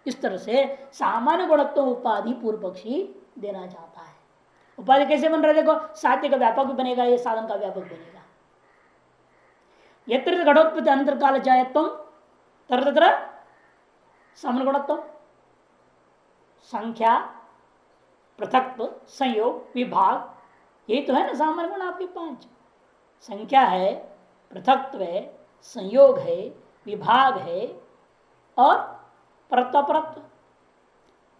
इस तरह से सामान्य गुणत्व उपाधि पूर्व पक्षी देना चाहता है। उपाधि कैसे बन रहा है देखो, साध्य का व्यापक भी बनेगा, ये साधन का व्यापक बनेगा। यत्र घटोत्पत्ति अंतर काल जायत्वम तत्र सामान्य गुणत्व, संख्या पृथक्त्व संयोग विभाग, यही तो है ना सामान्य गुण आपके पांच। संख्या है, पृथक्त्व है, संयोग है, विभाग है और परत्व परत्व,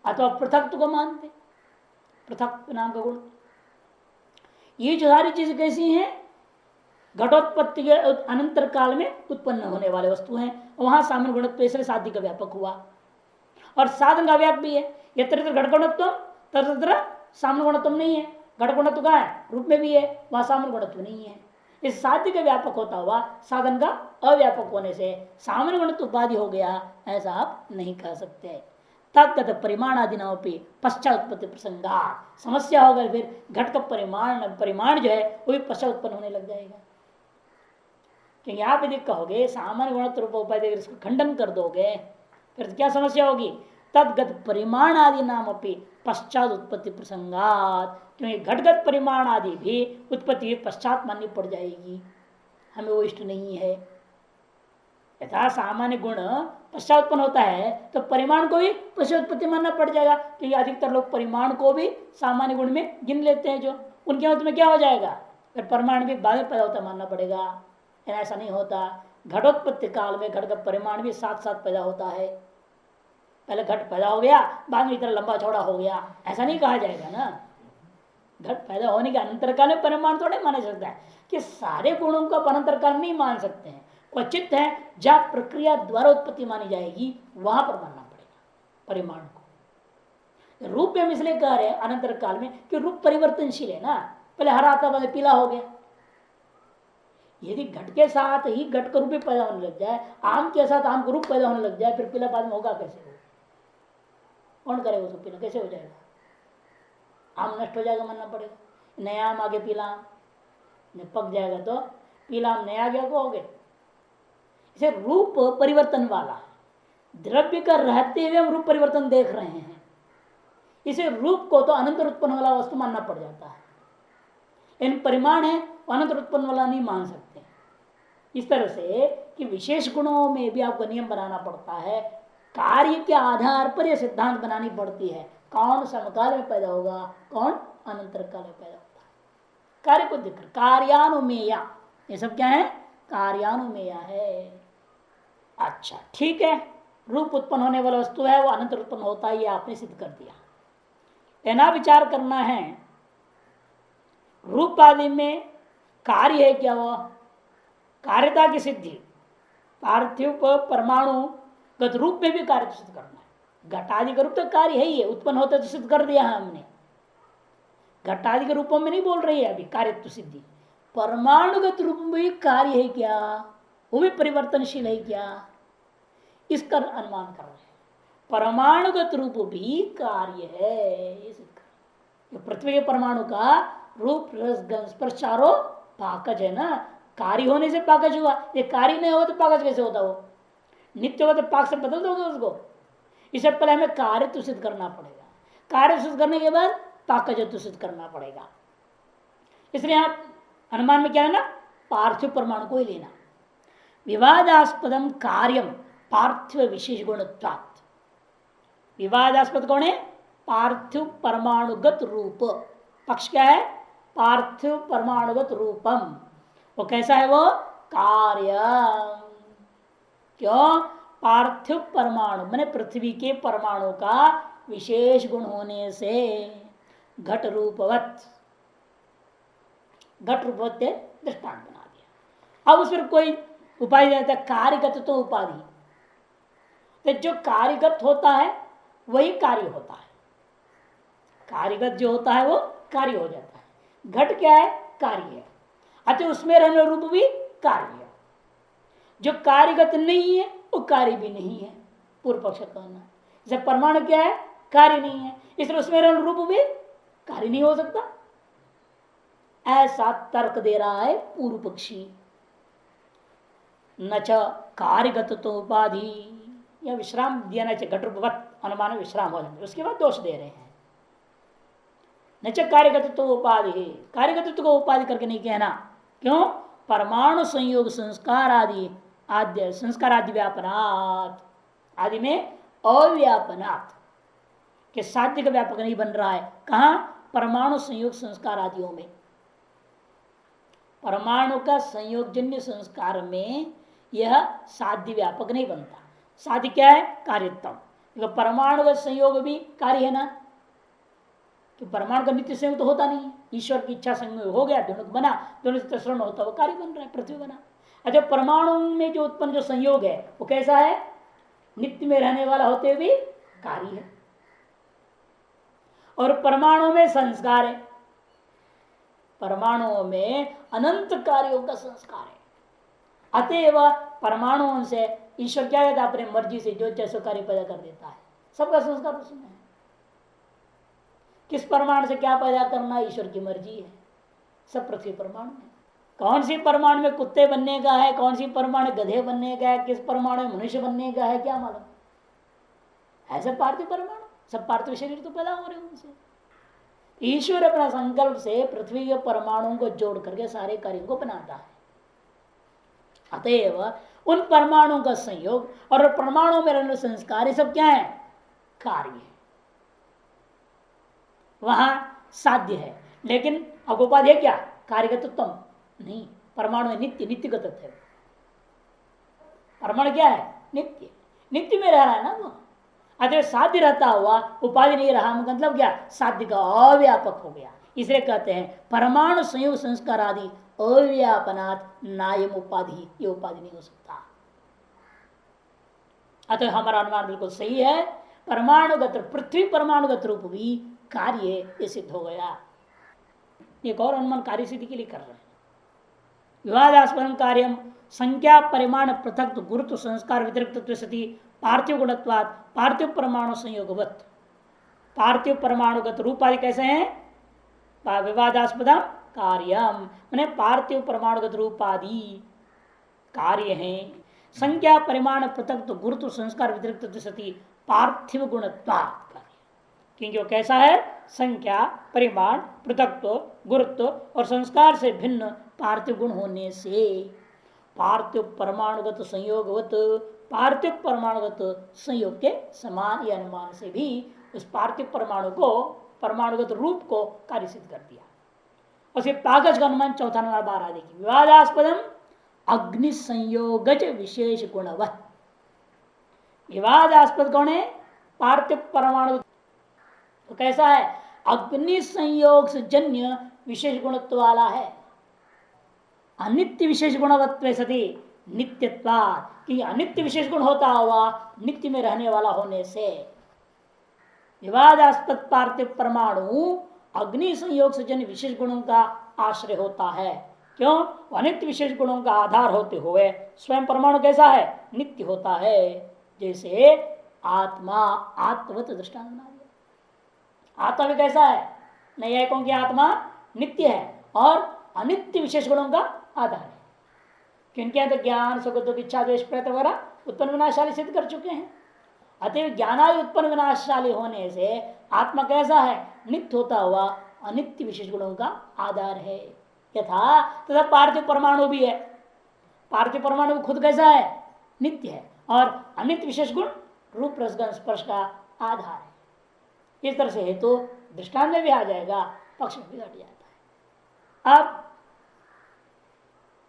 अथवा पृथक्त्व को मानते, पृथक नाम का गुण। ये जो सारी चीजें कैसी हैं, घटोत्पत्ति के अनंतर काल में उत्पन्न होने वाले वस्तु हैं, वहां सामान्य गुणत्व इसलिए साध्य का व्यापक हुआ और साधन का व्यापक भी है। यत्र घट गुणत्व तत्र सामान्य गुणत्व नहीं है, घट गुणत्व कहाँ है, रूप में भी है, वहां सामान्य गुणत्व नहीं है। इस साध्य का व्यापक होता हुआ साधन का अव्यापक होने से सामान्य गुणत्व उपाधि हो गया, ऐसा आप नहीं कह सकते। तत्गत परिमाण आदि नाम पे पश्चात उत्पत्ति प्रसंगा, समस्या होगा फिर घट का परिमाण जो है वो भी पश्चात उत्पन्न होने लग जाएगा। क्योंकि आप यदि कहोगे सामान्य गुणत्व रूप उपाधि इसको खंडन कर दोगे फिर तो क्या समस्या होगी, तदगत परिमाण आदि नाम अपनी पश्चात उत्पत्ति प्रसंगात, क्योंकि घटगत परिमाण आदि भी उत्पत्ति पश्चात माननी पड़ जाएगी, हमें वो इष्ट नहीं है। यथा सामान्य गुण पश्चात उत्पन्न होता है तो परिमाण को भी पश्चात उत्पत्ति मानना पड़ जाएगा, क्योंकि अधिकतर लोग परिमाण को भी सामान्य गुण में गिन लेते हैं, जो उनके मत में क्या हो जाएगा, फिर परिमाण भी बाद में पैदा होता मानना पड़ेगा। ऐसा नहीं होता, घटोत्पत्ति काल में घट का परिमाण भी साथ साथ पैदा होता है, पहले घट पैदा हो गया बाद में इतना लंबा चौड़ा हो गया, ऐसा नहीं कहा जाएगा ना। घट पैदा होने के अनंतर काल में परिमाण थोड़े माना सकता है, कि सारे गुणों का अनंतर काल नहीं मान सकते हैं, क्वचित है जब प्रक्रिया द्वारा उत्पत्ति मानी जाएगी वहां पर मानना पड़ेगा परिमाण को। रूप में इसलिए कह रहे हैं अनंतर काल में कि रूप परिवर्तनशील है ना, पहले हरा था बाद पीला हो गया, यदि घट के साथ ही घट का रूप भी पैदा होने लग जाए, आम के साथ आम का रूप पैदा होने लग जाए, फिर पीला बाद में होगा कैसे? हो कौन करेगा उसको? पीला कैसे हो जाएगा? आम नष्ट हो जाएगा, मानना पड़ेगा। नया आम आगे पीला आम, जब पक जाएगा तो पीला आम नया गया को हो गए। इसे रूप परिवर्तन वाला द्रव्य का रहते हुए हम रूप परिवर्तन देख रहे हैं, इसे रूप को तो अनंतर उत्पन्न वाला वस्तु मानना पड़ जाता है। इन परिमाण है अनंतर उत्पन्न वाला नहीं मान सकते। इस तरह से कि विशेष गुणों में भी आपको नियम बनाना पड़ता है, कार्य के आधार पर यह सिद्धांत बनानी पड़ती है। कौन समकाल में पैदा होगा, कौन अनंतर काल में पैदा होता है, कार्य को देखकर। कार्यानुमेया, ये सब क्या है? कार्यानुमेया है। अच्छा ठीक है, रूप उत्पन्न होने वाला वस्तु है वो अनंतर उत्पन्न होता है, ये आपने सिद्ध कर दिया। लेना विचार करना है रूप आदि में कार्य है क्या? वो कार्यता की सिद्धि पार्थिव परमाणु गत रूप में भी कार्य सिद्ध करना है। घटादि का रूप तो कार्य है ही है, उत्पन्न होता तो सिद्ध कर दिया है हमने। घटादि के रूपों में नहीं बोल रही है अभी कार्य सिद्धि। परमाणुगत रूप में भी कार्य है क्या? वो भी परिवर्तनशील है क्या? इसका अनुमान कर रहे हैं। परमाणुगत रूप भी कार्य है, पृथ्वी के परमाणु का रूप रस गंध स्पर्श चारों पाकज है ना। कार्य होने से पाकज हुआ, ये कार्य नहीं हो तो पाकज कैसे होता? वो नित्य हो तो पाक से बदल दोगे उसको? इससे पहले हमें कार्य तो सिद्ध करना पड़ेगा, कार्य सिद्ध करने के बाद पाकज तो सिद्ध करना पड़ेगा। इसलिए आप अनुमान में क्या है ना, पार्थिव परमाणु को ही लेना। विवादास्पदम कार्यम पार्थिव विशेष गुणत्वात्। विवादास्पद कौन है? पार्थिव परमाणुगत रूप। पक्ष क्या है? पार्थिव परमाणुगत रूपम। वो कैसा है? वो कार्य। क्यों? पार्थिव परमाणु मैंने पृथ्वी के परमाणु का विशेष गुण होने से घट रूपवत, घट रूपवत दृष्टांत बना दिया। अब उस पर कोई उपाधि देता है, कार्यगत तो उपाधि। तो जो कार्यगत होता है वही कार्य होता है। कार्यगत जो होता है वो कार्य हो जाता है। घट क्या है? कार्य है। अतः उसमें रहने रूप भी कार्य है। जो कार्यगत नहीं है वो कार्य भी नहीं है, पूर्व पक्ष कहना। जैसे परमाणु क्या है? कार्य नहीं है, इसलिए उसमें रहने रूप भी कार्य नहीं हो सकता। ऐसा तर्क दे रहा है पूर्व पक्षी। न च कार्यगत तो उपाधि, या विश्राम दिया न घट रूपवत अनुमान विश्राम हो जाए, उसके बाद दोष दे रहे हैं। न च कार्यगत तो उपाधि, कार्यगत को उपाधि करके नहीं कहना। क्यों? परमाणु संयोग संस्कार आदि आद्य संस्कार आदि व्यापनात्, आदि में अव्यापनात् के साध्य का व्यापक नहीं बन रहा है। कहा? परमाणु संयोग संस्कार आदियों में। परमाणु का संयोगजन्य संस्कार में यह साध्य व्यापक नहीं बनता। साध्य क्या है? कार्यत्म। परमाणु का संयोग भी कार्य है ना, कि परमाणु का नित्य संयोग तो होता नहीं। ईश्वर की इच्छा संयोग हो गया, दोनों बना, दोनों से तसरण होता, वो कार्य बन रहा है, पृथ्वी बना। अच्छा, परमाणु में जो उत्पन्न जो संयोग है वो कैसा है? नित्य में रहने वाला होते हुए भी कार्य है। और परमाणु में संस्कार है, परमाणुओं में अनंत कार्यों का संस्कार है। अतएव परमाणुओं से ईश्वर क्या कहता है? अपने मर्जी से जो जैसे कार्य पैदा कर देता है, सबका संस्कार उसमें है। किस परमाणु से क्या पैदा करना ईश्वर की मर्जी है। सब पृथ्वी परमाणु है। कौन सी परमाणु में कुत्ते बनने का है, कौन सी परमाणु गधे बनने का है, किस परमाणु में मनुष्य बनने का है, क्या मालूम। ऐसे पार्थिव परमाणु सब पार्थिव शरीर तो पैदा हो रहे हैं उनसे। ईश्वर अपना संकल्प से पृथ्वी के परमाणुओं को जोड़ करके सारे कार्यों को बनाता है। अतएव उन परमाणुओं का संयोग और परमाणु में रहने संस्कार ये सब क्या है? कार्य है। वहां साध्य है, लेकिन अब उपाधि है क्या? कार्यगतत्व नहीं। परमाणु में नित्य, नित्यगत है। परमाणु क्या है? नित्य, नित्य में रह रहा है ना वो। अतः साध्य रहता हुआ उपाधि नहीं रहा, मतलब क्या? साध्य का अव्यापक हो गया। इसलिए कहते हैं परमाणु संयोग संस्कार आदि अव्यापनात् नायम उपाधि, ये उपाधि नहीं हो सकता। अतः हमारा अनुमान बिल्कुल सही है। परमाणुगत पृथ्वी परमाणुगत रूप भी कार्य ये सिद्ध हो गया। एक और अनुमान कार्य सिद्धि के लिए कर रहे हैं। विवादास्पदम कार्यम संख्या परिमाण पृथक गुरुत्व संस्कार व्यतिरिक्त सती पार्थिव गुणत्वाद पार्थिव परमाणु संयोगवत। पार्थिव परमाणुगत रूप आदि कैसे हैं? विवादास्पदम कार्यम मैंने पार्थिव परमाणुगत रूप आदि कार्य हैं। संख्या परिमाण पृथक गुरुत्व संस्कार व्यतिरिक्त सती पार्थिव गुणत्वाद, क्योंकि वो कैसा है? संख्या परिमाण पृथक्त्व गुरुत्व और संस्कार से भिन्न पार्थिव गुण होने से पार्थिव परमाणुगत संयोगवत पार्थिव परमाणुगत संयोग के समान या अनुमान से भी उस पार्थिव परमाणु को परमाणुगत रूप को कार्य सिद्ध कर दिया। उसके कागज का अनुमान चौथा नंबर 12 देखिए। विवादास्पदम अग्नि संयोगज विशेष गुणवत। विवादास्पद कौन है? पार्थिव परमाणु। तो कैसा है? अग्नि संयोग से जन्य विशेष गुणत्व वाला है। अनित्य विशेष गुणवत्व सती नित्यत्वा, कि अनित्य विशेष गुण होता हुआ नित्य में रहने वाला होने से विवादास्पद पार्थिव परमाणु अग्नि संयोग से जन्य विशेष गुणों का आश्रय होता है। क्यों? अनित्य विशेष गुणों का आधार होते हुए स्वयं परमाणु कैसा है? नित्य होता है। जैसे आत्मा आत्मवत दृष्टांत बना दिया। आत्मा भी कैसा है? नैयायिकों की आत्मा नित्य है और अनित्य विशेष गुणों का आधार है। क्योंकि यहाँ तो ज्ञान सुख दुख इच्छा द्वेष प्रयत्न वगैरह उत्पन्न विनाशशाली सिद्ध कर चुके हैं। अतएव ज्ञानादि उत्पन्न विनाशशाली होने से आत्मा कैसा है? नित्य होता हुआ अनित्य विशेष गुणों का आधार है। यथा तथा पार्थिव परमाणु भी है। पार्थिव परमाणु खुद कैसा है? नित्य है और अनित्य विशेष गुण रूप रसगंध स्पर्श का आधार है। इस तरह से हेतु दृष्टांत में भी आ जाएगा, पक्ष में भी घट जाता है। अब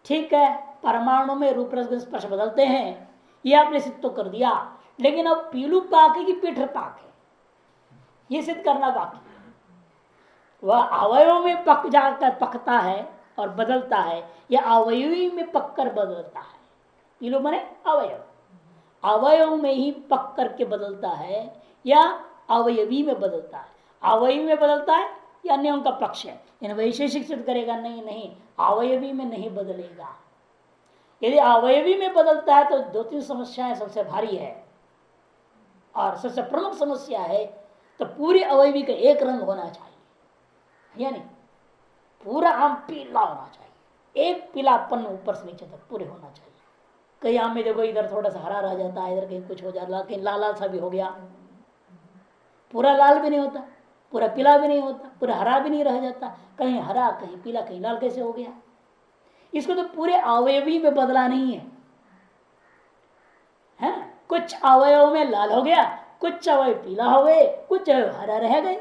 ठीक है, परमाणु में रूप रसगंध स्पर्श बदलते हैं, ये आपने सिद्ध तो कर दिया, लेकिन अब पीलू पाक है कि पीठर पाक है, ये सिद्ध करना बाकी है। वह अवयव में पक जाकर पकता है और बदलता है, या अवयवी में पककर बदलता है। पीलू माने अवयव, अवयव में ही पक करके बदलता है या अवयवी में बदलता है। अवयवी में बदलता है या अन्यों का पक्ष है, इन वैशेषिक सिद्ध करेगा नहीं, अवयवी में नहीं बदलेगा। यदि अवयवी में बदलता है तो दो तीन समस्याएं सबसे भारी है और सबसे प्रमुख समस्या है, तो पूरी अवयवी का एक रंग होना चाहिए, यानी पूरा आम पीला होना चाहिए, एक पीलापन ऊपर से नीचे तक पूरे होना चाहिए। कई आम में देखो इधर थोड़ा सा हरा रह जाता है, इधर कहीं कुछ हो जाता है, कहीं लाल लाल सा भी हो गया, पूरा लाल भी नहीं होता, पूरा पीला भी नहीं होता, पूरा हरा भी नहीं रह जाता, कहीं हरा कहीं पीला कहीं लाल कैसे हो गया? इसको तो पूरे अवयवी में बदला नहीं है, कुछ अवयव में लाल हो गया, कुछ अवयव पीला हो गए, कुछ हरा रह गए।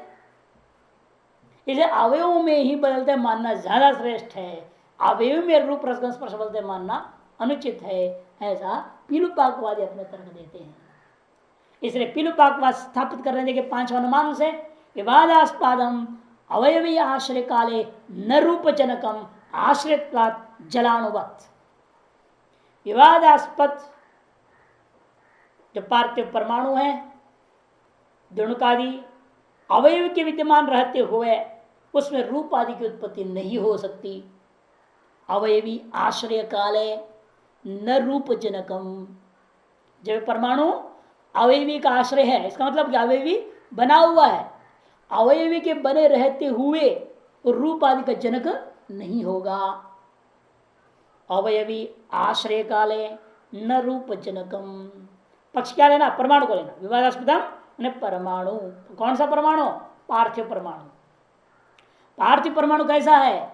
इसे अवयव में ही बदलते मानना ज्यादा श्रेष्ठ है, अवयव में रूप रसगंध स्पर्श बदलते मानना अनुचित है, ऐसा पीलुपाकवादी अपने तर्क देते हैं। इसलिए पीलुपाकवाद स्थापित करने देंगे पांचवा अनुमान से विवादास्पदम अवयवी आश्रय काले न रूप जनकम आश्रयत्वात् जलानुवत। विवादास्पद जो पार्थिव परमाणु है द्रणुकादि अवयव के विद्यमान रहते हुए उसमें रूप आदि की उत्पत्ति नहीं हो सकती। अवयवी आश्रय काले न रूप जनकम, जब परमाणु अवयवी का आश्रय है, इसका मतलब कि अवयवी बना हुआ है, अवयवी के बने रहते हुए रूप आदि का जनक नहीं होगा। अवयवी आश्रय काले न रूप जनकम, पक्ष क्या लेना? परमाणु को लेना। विवादास्पदम परमाणु, कौन सा परमाणु? पार्थिव परमाणु। पार्थिव परमाणु कैसा है?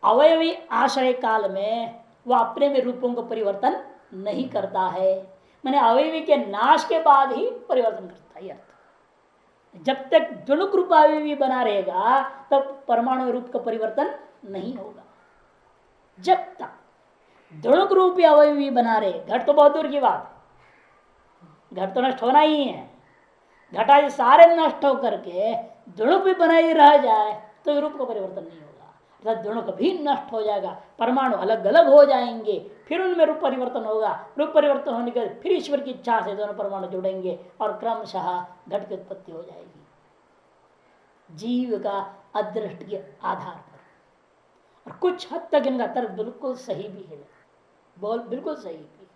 अवयवी आश्रय काल में वह अपने में रूपों का परिवर्तन नहीं करता है, मैंने अवयवी के नाश के बाद ही परिवर्तन करता है। जब तक द्वणुक रूप अवयवी बना रहेगा तब परमाणु रूप का परिवर्तन नहीं होगा। जब तक द्वणुक रूप अवयवी बना रहे, घट तो बहुत दूर की बात है, घट तो नष्ट होना ही है, घटा सारे नष्ट होकर के द्वणुक भी बनाई रह जाए तो रूप का परिवर्तन नहीं होगा। द्वणुक भी नष्ट हो जाएगा, परमाणु अलग अलग हो जाएंगे, फिर उनमें रूप परिवर्तन होगा। रूप परिवर्तन होने के बाद फिर ईश्वर की इच्छा से दोनों परमाणु जुड़ेंगे और क्रमशः घट की उत्पत्ति हो जाएगी जीव का अदृष्ट के आधार पर। और कुछ हद तक इनका तर्क बिल्कुल सही भी है, बोल बिल्कुल सही भी है।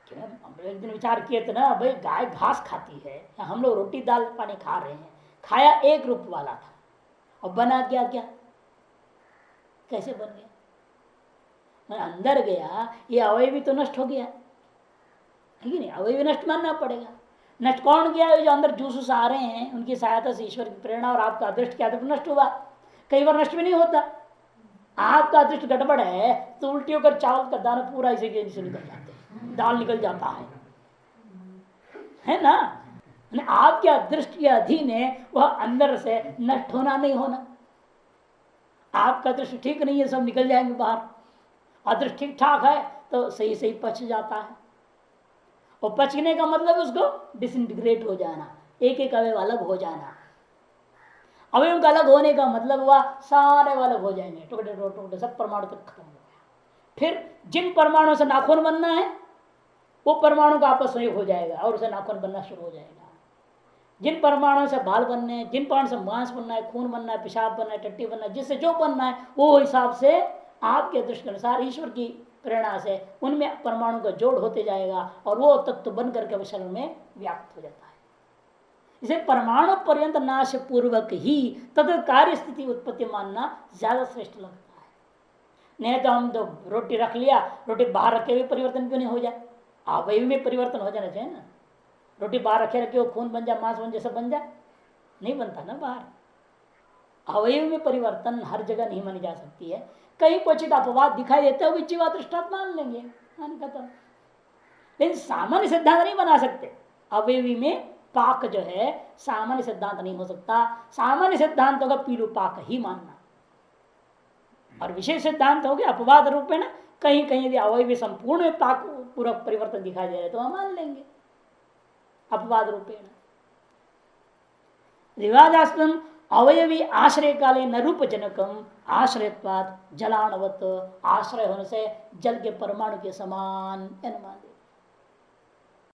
क्यों हम लोग एक दिन विचार किए थे ना, भाई गाय घास खाती है, हम लोग रोटी दाल पानी खा रहे हैं, खाया एक रूप वाला था और बना क्या क्या, कैसे बन गया? मैं अंदर गया, ये अवयव भी तो नष्ट हो गया है कि नहीं? अवयव भी नष्ट मानना पड़ेगा। नष्ट कौन किया? जो अंदर जूस आ रहे हैं उनकी सहायता से, ईश्वर की प्रेरणा और आपका अदृष्ट क्या तो नष्ट हुआ। कई बार नष्ट भी नहीं होता, आपका अदृष्ट गड़बड़ है तो उल्टी होकर चावल का दाना पूरा इसे निकल जाते हैं, दाल निकल जाता है ना? आपके अदृष्ट के अधीन है, वह अंदर से नष्ट होना नहीं होना। आपका दृष्टि ठीक नहीं है, सब निकल जाएंगे बाहर। अदृष्ट ठीक ठाक है तो सही सही पच जाता है। और पचने का मतलब उसको डिसइंटीग्रेट हो जाना, एक एक अवयव अलग हो जाना। अवयव का अलग होने का मतलब हुआ सारे अलग हो जाएंगे, टुकड़े टुकड़े सब परमाणु तक खत्म हो गया। फिर जिन परमाणु से नाखून बनना है वो परमाणु का आपस में हो जाएगा और उसे नाखून बनना शुरू हो जाएगा। जिन परमाणु से बाल बनने हैं, जिन परमाणु से मांस बनना है, खून बनना है, पेशाब बनना है, टट्टी बनना है, जिससे जो बनना है वो हिसाब से आपके दृष्टि के अनुसार ईश्वर की प्रेरणा से उनमें परमाणु का जोड़ होते जाएगा और वो तत्व बन करके शरीर में व्याप्त हो जाता है। इसे परमाणु पर्यंत नाश पूर्वक ही तद कार्य स्थिति उत्पत्ति मानना ज्यादा श्रेष्ठ लगता है। नहीं तो हम तो रोटी रख लिया, रोटी बाहर रखे हुए परिवर्तन क्यों नहीं हो जाए? अवयव में परिवर्तन हो जाना चाहिए ना। रोटी बाहर रखे रखे खून बन जाए, मांस बन जाए, सब बन जाए, नहीं बनता ना बाहर। अवयव में परिवर्तन हर जगह नहीं मानी जा सकती है। कहीं क्वचित अपवाद दिखाई देता है, जीवा दृष्टांत मान लेंगे, खत्म। लेकिन सामान्य सिद्धांत नहीं बना सकते। अवयवी में पाक जो है सामान्य सिद्धांत नहीं हो सकता। सामान्य सिद्धांत होगा पीलू पाक ही मानना, और विशेष सिद्धांत हो गया अपवाद रूप है ना। कहीं कहीं यदि अवयवी संपूर्ण में पाक पूर्वक परिवर्तन दिखाई दे रहे तो हम मान लेंगे अपवाद रूपेण। विवादास्पदम अवयवी आश्रय काले न रूप जनकम आश्रयत्वाद जलाणवत, आश्रय होने से जल के परमाणु के समान अनुमान